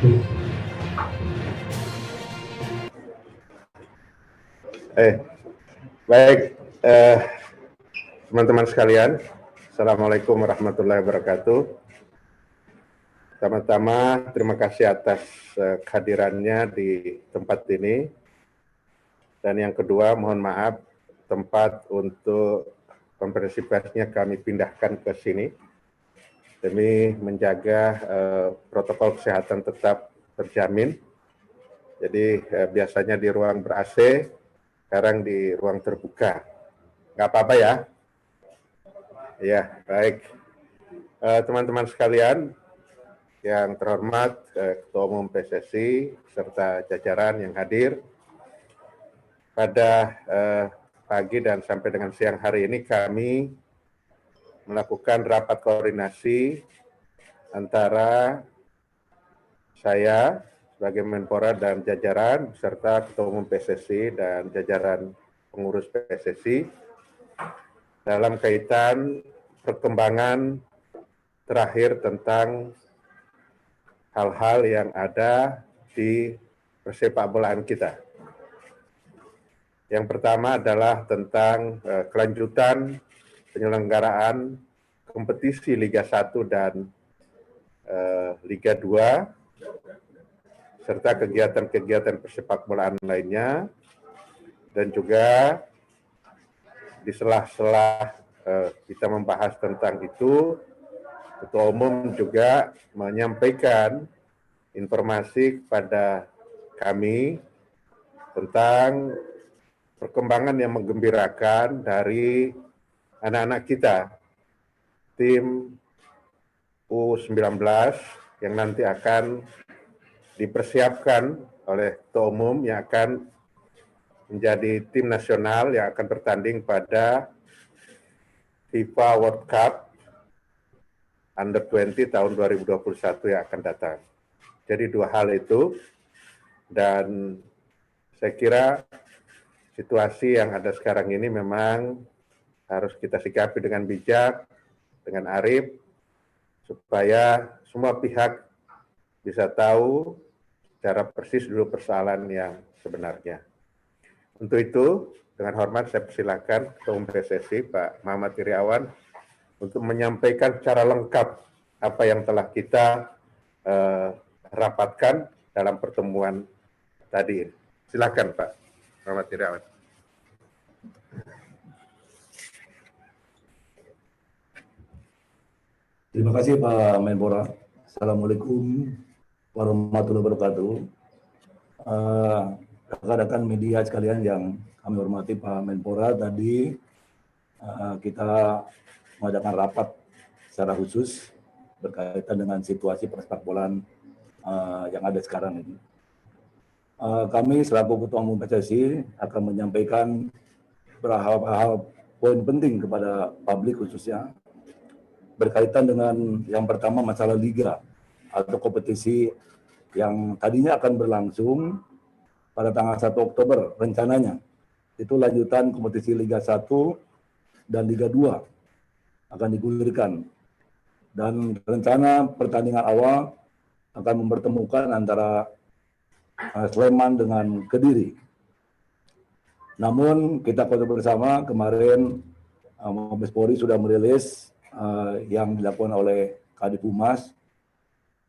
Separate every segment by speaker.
Speaker 1: Baik, teman-teman sekalian, Assalamualaikum warahmatullahi wabarakatuh. Pertama-tama terima kasih atas kehadirannya di tempat ini. Dan yang kedua, mohon maaf, tempat untuk konferensi persnya kami pindahkan ke sini demi menjaga protokol kesehatan tetap terjamin. Jadi biasanya di ruang ber-AC, sekarang di ruang terbuka. Nggak apa-apa ya? Ya, baik. Teman-teman sekalian, yang terhormat Ketua Umum PSSI serta jajaran yang hadir, pada pagi dan sampai dengan siang hari ini kami melakukan rapat koordinasi antara saya sebagai Menpora dan jajaran beserta Ketua Umum PSSI dan jajaran pengurus PSSI dalam kaitan perkembangan terakhir tentang hal-hal yang ada di persepakbolaan kita. Yang pertama adalah tentang kelanjutan penyelenggaraan kompetisi Liga 1 dan Liga 2 serta kegiatan-kegiatan persepakbolaan lainnya, dan juga di sela-sela kita membahas tentang itu, Ketua Umum juga menyampaikan informasi kepada kami tentang perkembangan yang menggembirakan dari anak-anak kita, tim U19 yang nanti akan dipersiapkan oleh Ketua Umum yang akan menjadi tim nasional yang akan bertanding pada FIFA World Cup Under 20 tahun 2021 yang akan datang. Jadi dua hal itu, dan saya kira situasi yang ada sekarang ini memang harus kita sikapi dengan bijak, dengan arif, supaya semua pihak bisa tahu secara persis dulu persoalan yang sebenarnya. Untuk itu, dengan hormat saya persilakan Ketua Umum PSSI Pak Muhammad Iryawan untuk menyampaikan secara lengkap apa yang telah kita rapatkan dalam pertemuan tadi. Silakan Pak Muhammad Iryawan.
Speaker 2: Terima kasih Pak Menpora. Assalamualaikum warahmatullahi wabarakatuh. Rekan-rekan media sekalian yang kami hormati, Pak Menpora, tadi kita mengadakan rapat secara khusus berkaitan dengan situasi persepakbolaan yang ada sekarang ini. Kami selaku Ketua Umum PSSI akan menyampaikan beberapa poin penting kepada publik khususnya berkaitan dengan yang pertama masalah liga atau kompetisi yang tadinya akan berlangsung pada tanggal 1 Oktober rencananya. Itu lanjutan kompetisi Liga 1 dan Liga 2 akan digulirkan. Dan rencana pertandingan awal akan mempertemukan antara Sleman dengan Kediri. Namun kita ketahui bersama kemarin Mabes Polri sudah merilis yang dilakukan oleh Kadif Humas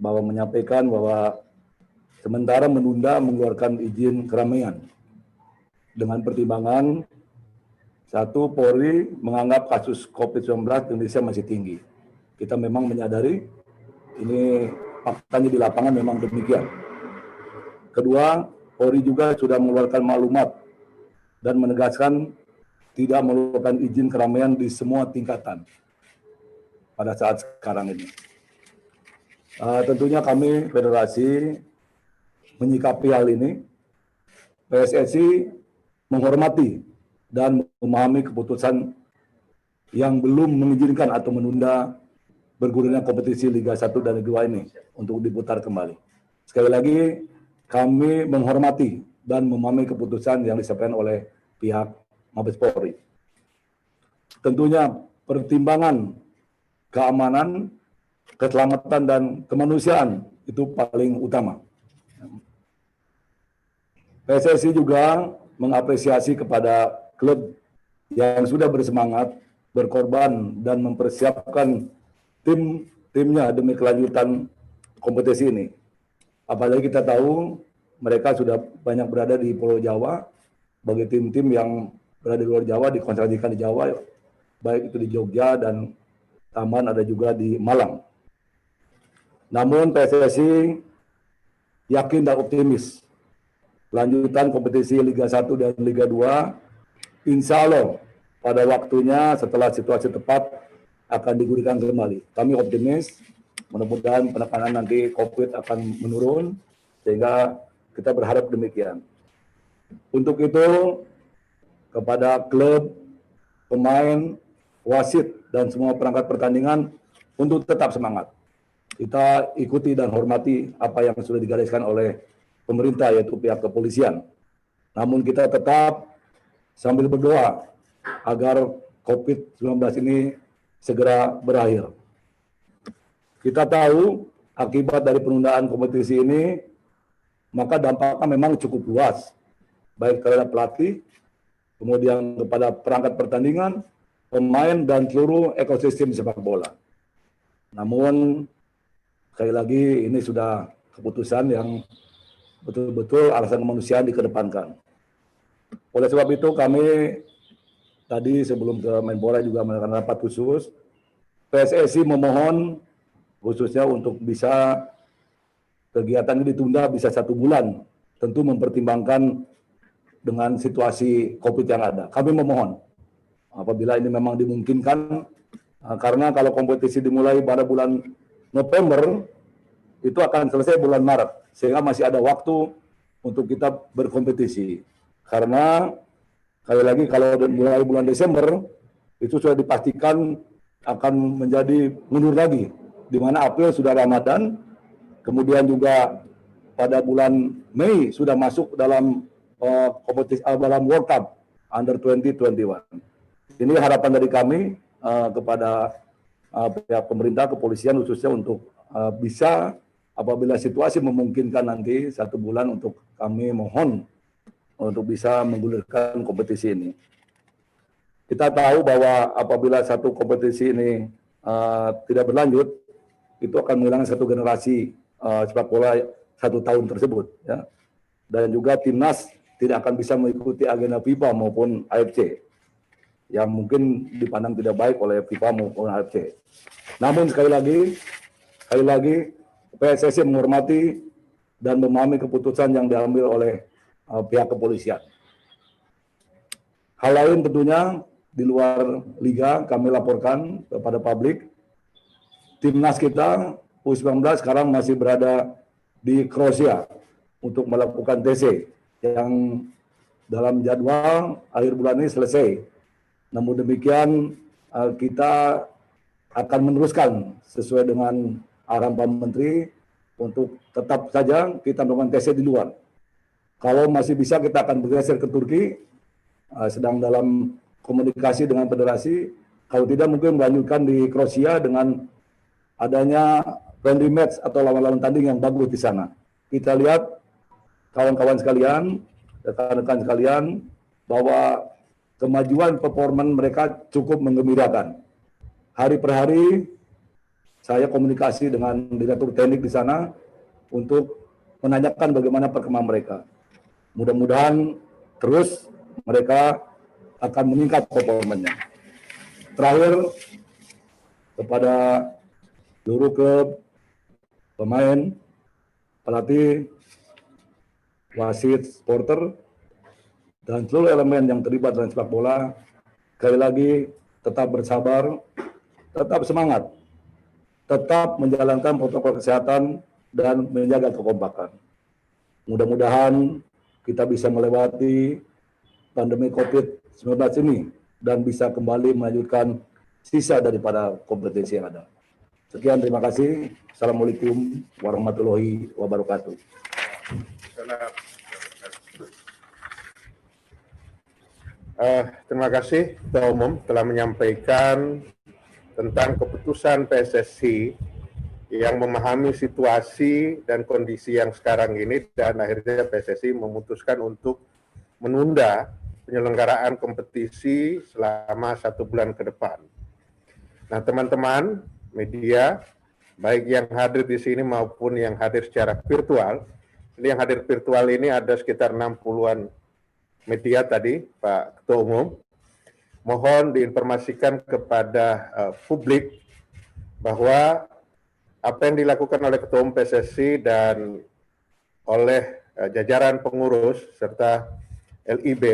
Speaker 2: bahwa menyampaikan bahwa sementara menunda mengeluarkan izin keramaian dengan pertimbangan satu, Polri menganggap kasus COVID-19 di Indonesia masih tinggi. Kita memang menyadari ini faktanya di lapangan memang demikian. Kedua, Polri juga sudah mengeluarkan maklumat dan menegaskan tidak mengeluarkan izin keramaian di semua tingkatan pada saat sekarang ini. Tentunya kami federasi menyikapi hal ini. PSSI menghormati dan memahami keputusan yang belum mengizinkan atau menunda bergulirnya kompetisi Liga 1 dan Liga 2 ini untuk diputar kembali. Sekali lagi, kami menghormati dan memahami keputusan yang disampaikan oleh pihak Mabes Polri. Tentunya pertimbangan keamanan, keselamatan, dan kemanusiaan Itu paling utama. PSSI juga mengapresiasi kepada klub yang sudah bersemangat, berkorban, dan mempersiapkan timnya demi kelanjutan kompetisi ini. Apalagi kita tahu mereka sudah banyak berada di Pulau Jawa, bagi tim-tim yang berada di luar Jawa dikonsentrasikan di Jawa, baik itu di Jogja dan Taman ada juga di Malang. Namun PSSI yakin dan optimis lanjutan kompetisi Liga 1 dan Liga 2 insya Allah pada waktunya setelah situasi tepat akan digulirkan kembali. Kami optimis, mudah-mudahan penekanan nanti COVID akan menurun, sehingga kita berharap demikian. Untuk itu, kepada klub, pemain, wasit, dan semua perangkat pertandingan untuk tetap semangat. Kita ikuti dan hormati apa yang sudah digariskan oleh pemerintah, yaitu pihak kepolisian. Namun kita tetap sambil berdoa agar COVID-19 ini segera berakhir. Kita tahu akibat dari penundaan kompetisi ini, maka dampaknya memang cukup luas, baik terhadap pelatih, kemudian kepada perangkat pertandingan, pemain, dan seluruh ekosistem sepak bola. Namun, sekali lagi ini sudah keputusan yang betul-betul alasan kemanusiaan dikedepankan. Oleh sebab itu kami tadi sebelum ke Menpora juga melakukan rapat khusus, PSSI memohon khususnya untuk bisa kegiatan ini ditunda bisa 1 bulan, tentu mempertimbangkan dengan situasi COVID yang ada. Kami memohon apabila ini memang dimungkinkan, karena kalau kompetisi dimulai pada bulan November, itu akan selesai bulan Maret, sehingga masih ada waktu untuk kita berkompetisi. Karena sekali lagi kalau mulai bulan Desember, itu sudah dipastikan akan menjadi mundur lagi, di mana April sudah Ramadan, kemudian juga pada bulan Mei sudah masuk dalam kompetisi dalam World Cup Under 2021. Ini harapan dari kami kepada pihak pemerintah, kepolisian khususnya untuk bisa apabila situasi memungkinkan nanti 1 bulan untuk kami mohon untuk bisa menggulirkan kompetisi ini. Kita tahu bahwa apabila satu kompetisi ini tidak berlanjut, itu akan menghilangkan 1 generasi sepak bola 1 tahun tersebut, ya. Dan juga timnas tidak akan bisa mengikuti agenda FIFA maupun AFC yang mungkin dipandang tidak baik oleh FIFA maupun AFC. Namun sekali lagi PSSI menghormati dan memahami keputusan yang diambil oleh pihak kepolisian. Hal lain tentunya di luar liga kami laporkan kepada publik, timnas kita U19 sekarang masih berada di Kroasia untuk melakukan TC yang dalam jadwal akhir bulan ini selesai. Namun demikian kita akan meneruskan sesuai dengan arahan Pak Menteri untuk tetap saja kita melakukan TC di luar. Kalau masih bisa kita akan bergeser ke Turki, sedang dalam komunikasi dengan federasi. Kalau tidak mungkin melanjutkan di Kroasia dengan adanya friendly match atau lawan-lawan tanding yang bagus di sana. Kita lihat kawan-kawan sekalian, rekan-rekan sekalian, bahwa kemajuan performan mereka cukup menggembirakan. Hari per hari saya komunikasi dengan direktur teknik di sana untuk menanyakan bagaimana perkembangan mereka. Mudah-mudahan terus mereka akan meningkat performanya. Terakhir, kepada seluruh klub, pemain, pelatih, wasit, supporter, dan seluruh elemen yang terlibat dalam sepak bola, sekali lagi tetap bersabar, tetap semangat, tetap menjalankan protokol kesehatan, dan menjaga kekompakan. Mudah-mudahan kita bisa melewati pandemi COVID-19 ini dan bisa kembali melanjutkan sisa daripada kompetisi yang ada. Sekian, terima kasih. Assalamualaikum warahmatullahi wabarakatuh.
Speaker 1: Terima kasih Ketua Umum telah menyampaikan tentang keputusan PSSI yang memahami situasi dan kondisi yang sekarang ini, dan akhirnya PSSI memutuskan untuk menunda penyelenggaraan kompetisi selama 1 bulan ke depan. Nah, teman-teman media, baik yang hadir di sini maupun yang hadir secara virtual, ini yang hadir virtual ini ada sekitar 60-an media tadi, Pak Ketua Umum. Mohon diinformasikan kepada publik bahwa apa yang dilakukan oleh Ketua Umum PSSI dan oleh jajaran pengurus serta LIB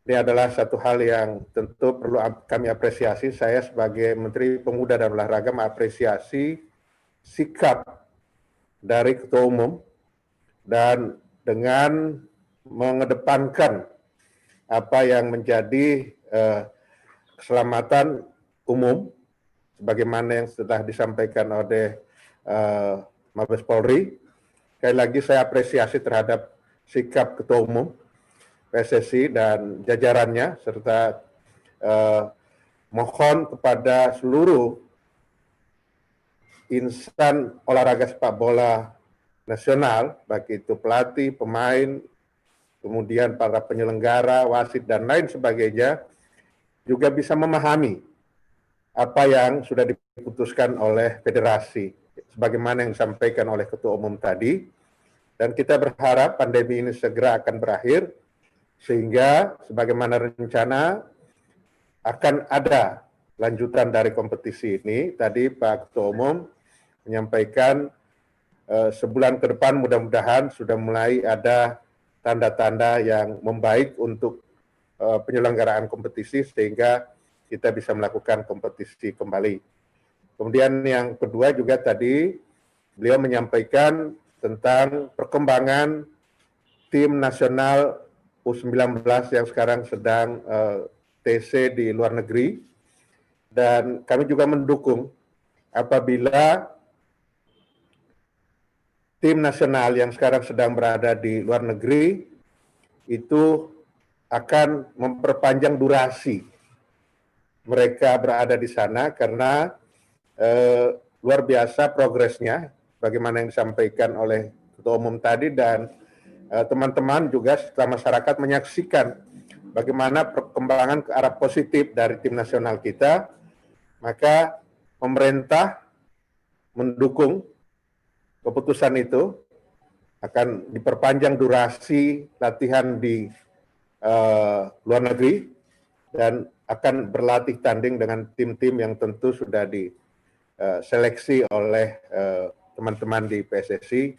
Speaker 1: ini adalah satu hal yang tentu perlu kami apresiasi. Saya sebagai Menteri Pemuda dan Olahraga mengapresiasi sikap dari Ketua Umum dan dengan mengedepankan apa yang menjadi keselamatan umum sebagaimana yang sudah disampaikan oleh Mabes Polri. Sekali lagi saya apresiasi terhadap sikap Ketua Umum PSSI dan jajarannya, serta mohon kepada seluruh insan olahraga sepak bola nasional, baik itu pelatih, pemain, kemudian para penyelenggara, wasit, dan lain sebagainya, juga bisa memahami apa yang sudah diputuskan oleh federasi, sebagaimana yang disampaikan oleh Ketua Umum tadi, dan kita berharap pandemi ini segera akan berakhir, sehingga sebagaimana rencana akan ada lanjutan dari kompetisi ini. Tadi Pak Ketua Umum menyampaikan sebulan ke depan mudah-mudahan sudah mulai ada tanda-tanda yang membaik untuk penyelenggaraan kompetisi sehingga kita bisa melakukan kompetisi kembali. Kemudian yang kedua juga tadi beliau menyampaikan tentang perkembangan tim nasional U19 yang sekarang sedang TC di luar negeri, dan kami juga mendukung apabila tim nasional yang sekarang sedang berada di luar negeri itu akan memperpanjang durasi mereka berada di sana karena luar biasa progresnya, bagaimana yang disampaikan oleh Ketua Umum tadi, dan teman-teman juga setelah masyarakat menyaksikan bagaimana perkembangan ke arah positif dari tim nasional kita, maka pemerintah mendukung keputusan itu akan diperpanjang durasi latihan di luar negeri dan akan berlatih tanding dengan tim-tim yang tentu sudah diseleksi oleh teman-teman di PSSI.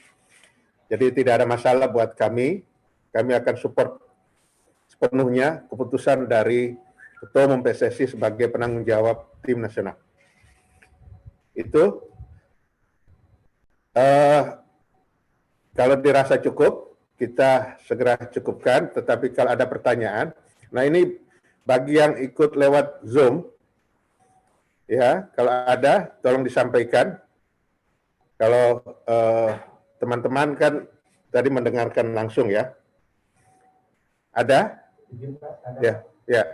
Speaker 1: Jadi tidak ada masalah buat kami. Kami akan support sepenuhnya keputusan dari Ketua Umum PSSI sebagai penanggung jawab tim nasional. Itu kalau dirasa cukup, kita segera cukupkan. Tetapi kalau ada pertanyaan, nah ini bagi yang ikut lewat Zoom, ya kalau ada tolong disampaikan. Kalau teman-teman kan tadi mendengarkan langsung ya. Ada? Ya, ya.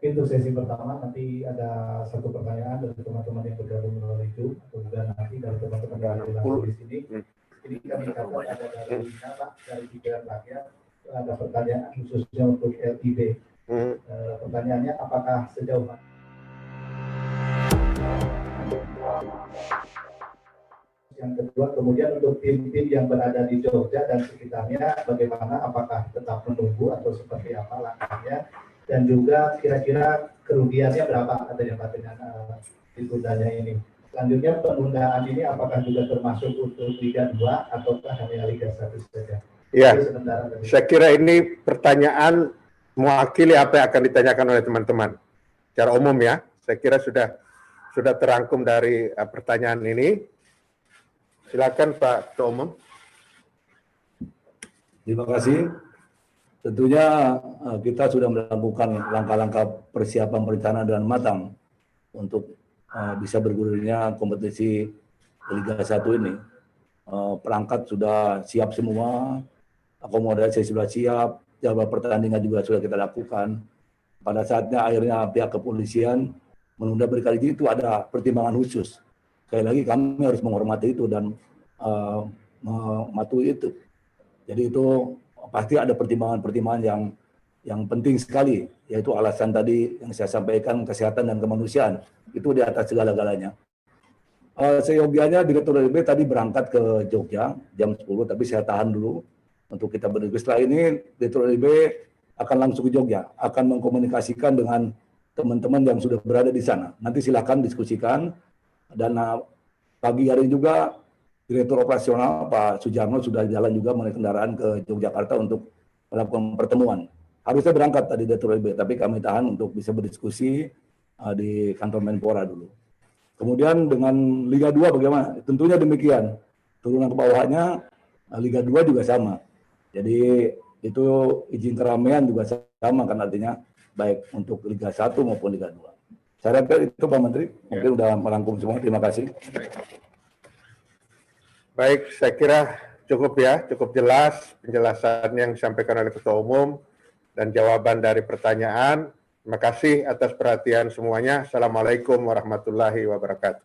Speaker 3: Itu sesi pertama, nanti ada satu pertanyaan dari teman-teman yang bergabung melalui Zoom, kemudian nanti dari teman-teman yang ada langsung di sini. Ini kami catat ada dari Napa, dari pikiran rakyat, ada pertanyaan khususnya untuk LIB. Pertanyaannya, apakah sejauh mana? Yang kedua, kemudian untuk tim-tim yang berada di Jogja dan sekitarnya, bagaimana, apakah tetap menunggu atau seperti apa langkahnya? Dan juga kira-kira kerugiannya berapa ada yang dengan ditundanya ini. Selanjutnya penundaan ini apakah juga termasuk untuk Liga 2 ataukah hanya Liga 1 saja?
Speaker 1: Ya, saya kira ini pertanyaan mewakili apa yang akan ditanyakan oleh teman-teman. Secara umum ya, saya kira sudah terangkum dari pertanyaan ini. Silakan Pak Ketua Umum.
Speaker 2: Terima kasih. Tentunya kita sudah melakukan langkah-langkah persiapan perencanaan dengan matang untuk bisa bergulirnya kompetisi Liga 1 ini. Perangkat sudah siap semua, akomodasi sudah siap, jadwal pertandingan juga sudah kita lakukan. Pada saatnya akhirnya pihak kepolisian menunda berkali-kali itu ada pertimbangan khusus. sekali lagi kami harus menghormati itu dan mematuhi itu. Jadi itu pasti ada pertimbangan-pertimbangan yang penting sekali, yaitu alasan tadi yang saya sampaikan, kesehatan dan kemanusiaan. Itu di atas segala-galanya. Seyogianya Direktur LIB tadi berangkat ke Jogja jam 10, tapi saya tahan dulu untuk kita berdiskusi. Setelah ini Direktur LIB akan langsung ke Jogja, akan mengkomunikasikan dengan teman-teman yang sudah berada di sana. Nanti silakan diskusikan. Dan pagi hari juga Direktur Operasional Pak Sujarno sudah jalan juga menaiki kendaraan ke Yogyakarta untuk melakukan pertemuan. Harusnya berangkat tadi Direktur LIB, tapi kami tahan untuk bisa berdiskusi di kantor Menpora dulu. Kemudian dengan Liga 2 bagaimana? Tentunya demikian. Turunan ke bawahnya Liga 2 juga sama. Jadi itu izin keramaian juga sama, kan artinya baik untuk Liga 1 maupun Liga 2. Saya rasa itu Pak Menteri, mungkin sudah merangkum semua. Terima kasih.
Speaker 1: Baik, saya kira cukup ya, cukup jelas penjelasan yang disampaikan oleh Ketua Umum dan jawaban dari pertanyaan. Terima kasih atas perhatian semuanya. Assalamualaikum warahmatullahi wabarakatuh.